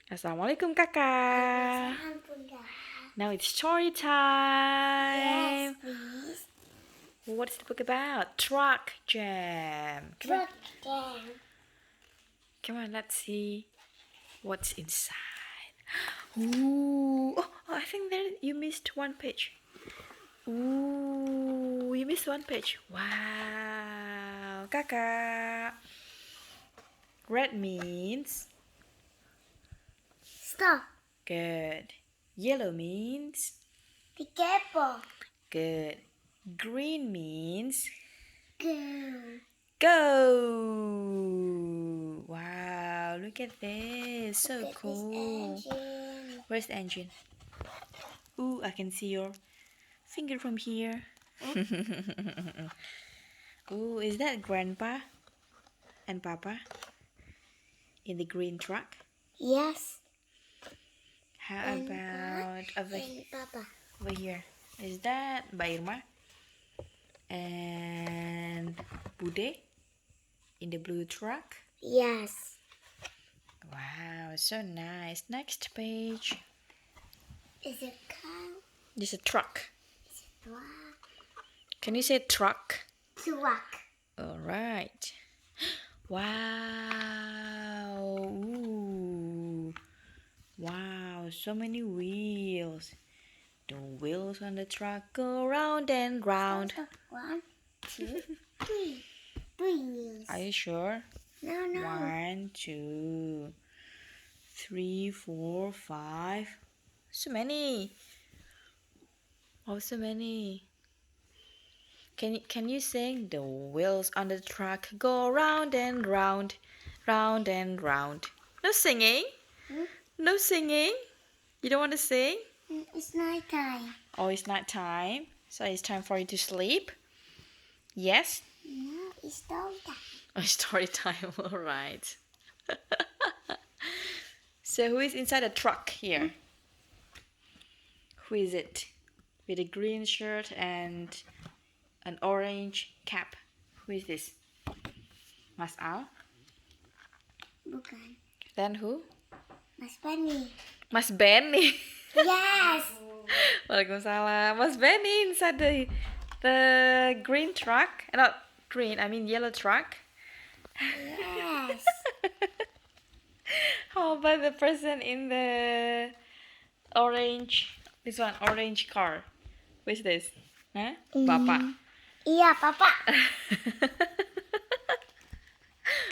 Assalamualaikum kakak. Waalaikumsalam, Bunda. Now it's story Yes, time. please. What's the book about? Truck Jam. Come on. Truck jam. Come on, let's see what's inside. Ooh. Oh, I think there you missed one page. Ooh, you missed one page. Wow. Kakak. Red means Stop. good. Yellow means Be careful. good. Green means Go. go. Wow, look at this. So Look at cool. this engine. Where's the engine? Ooh, I can see your finger from here. Ooh, is that Grandpa and Papa in the green truck? Yes. How And about And Papa. over here? Is that Mbak Irma and Bude in the blue truck? Yes. Wow, so nice. Next page. Is it cow? This is a truck. Is it truck? Can you say truck? Truck. All right. Wow. Ooh. Wow, so many wheels. The wheels on the truck go round and round. 1, 2, 3. 3 wheels. Are you sure? No. 1, 2, 3, 4, 5. So many. Oh, so many. Can you sing? The wheels on the truck go round and round, round and round. No singing? Hmm? No singing? You don't want to sing? It's night time. Oh, it's night time. So it's time for you to sleep? Yes? No, it's story time. Oh, story time. All right. So who is inside the truck here? Who is it? With a green shirt and an orange cap. Who is this? Mas Al? Bukan. Then who? Mas Benny. Mas Benny. Yes. Waalaikumsalam. Mas Benny inside the green truck. Not green, I mean yellow truck. Yes. How about the person in the orange? This one, orange car. Who is this? Huh? Papa. Iya, Papa.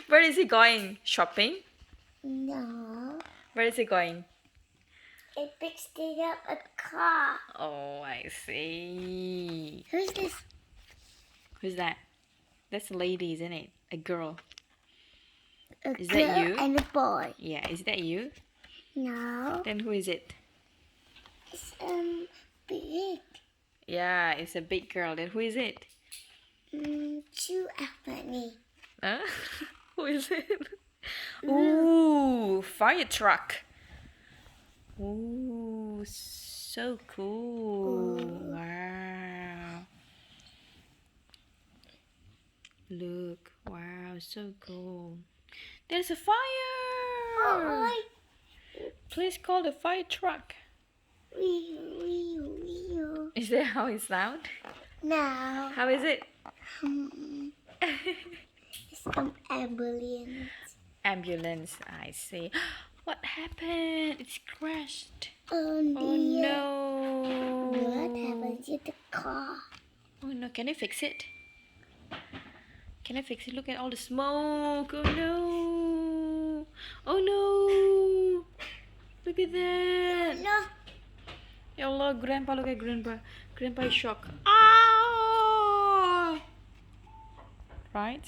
Where is he going? Shopping? No. Where is he going? It picks it up a car. Oh, I see. Who's this? Who's that? That's a lady, isn't it? A girl. A Is girl that you? and a boy. Yeah, is that you? No. Then who is it? It's big. Yeah, it's a big girl. Then who is it? Two Bunny. Huh? Who is it? Ooh, fire truck. Ooh, so cool. Ooh. Wow. Look, wow, so cool. There's a fire. Oh, Please call the fire truck. wee. Is that how it sounds? No. How is it? It's ambulance. Ambulance, I see. What happened? It's crashed. Oh, Oh dear. no. What happened to the car? Oh no, can I fix it? Can I fix it? Look at all the smoke. Oh no. Oh no. Look at that. No. Ya Allah, Grandpa, look at Grandpa. Grandpa is shocked. Ah! Right?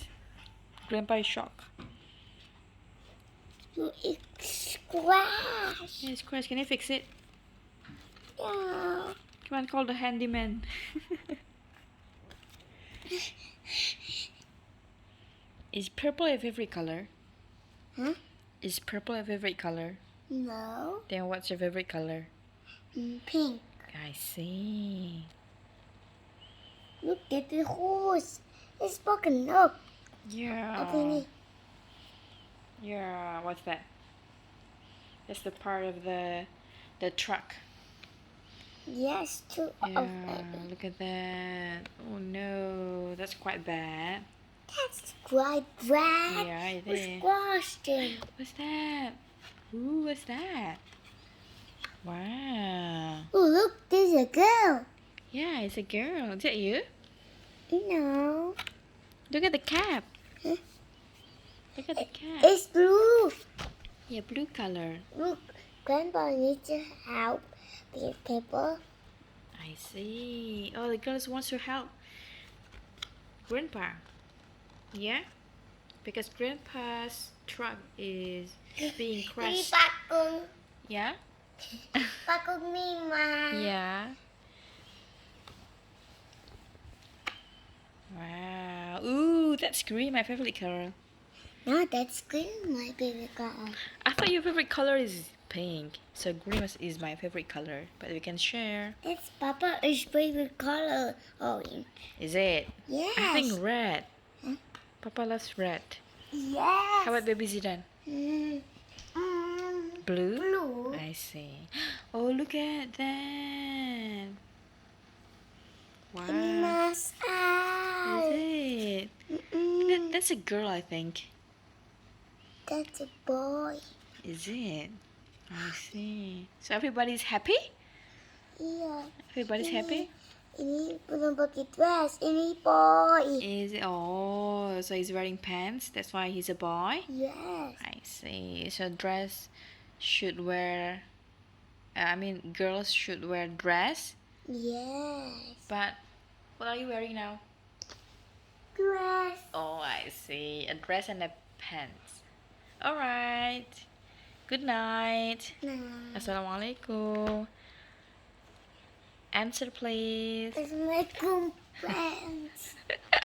Grandpa is shocked. It's crashed. Yeah, it's crashed. Can I fix it? No. Come on, call the handyman. Is purple your favorite color? Huh? Is purple your favorite color? No. Then what's your favorite color? Pink. I see. Look at the horse. It's broken. Look. Yeah. Open it. Yeah, what's that? That's the part of the truck. Yes, two Yeah, of them. look at that. Oh no, that's quite bad. That's quite bad. Yeah, it Who's is. Boston? What's that? Ooh, what's that? Wow. Oh, look, there's a girl. Yeah, it's a girl. Is that you? No. Look at the cap. Huh? Look at the cap. It's blue. Yeah, blue color. Look, Grandpa needs to help with paper. I see. Oh, the girl wants to help Grandpa. Yeah? Because Grandpa's truck is being Đi crushed. bắt con. Yeah? Bắt con mi mà. Yeah. Wow. Ooh, that's green, my favorite color. No, that's green, my baby girl. I thought your favorite color is pink. So green is my favorite color. But we can share. That's Papa's favorite color. Oh, Is it? yes. I think red. Huh? Papa loves red. Yes. How about baby Zidane? Mm, Blue? blue. I see. Oh, look at that. Wow. Nice Is eye. it? That's a girl, I think. That's a boy. Is it? I see. So everybody's happy? Yeah. Everybody's happy? Ini belum pakai dress. Ini boy. Is it? Oh, so he's wearing pants. That's why he's a boy. Yes. I see. So dress should wear. I mean, girls should wear dress. Yes. But what are you wearing now? Dress. Oh, I see. A dress and a pants. All right. Good night. Nah. Assalamualaikum. Answer, please. Assalamualaikum, friends.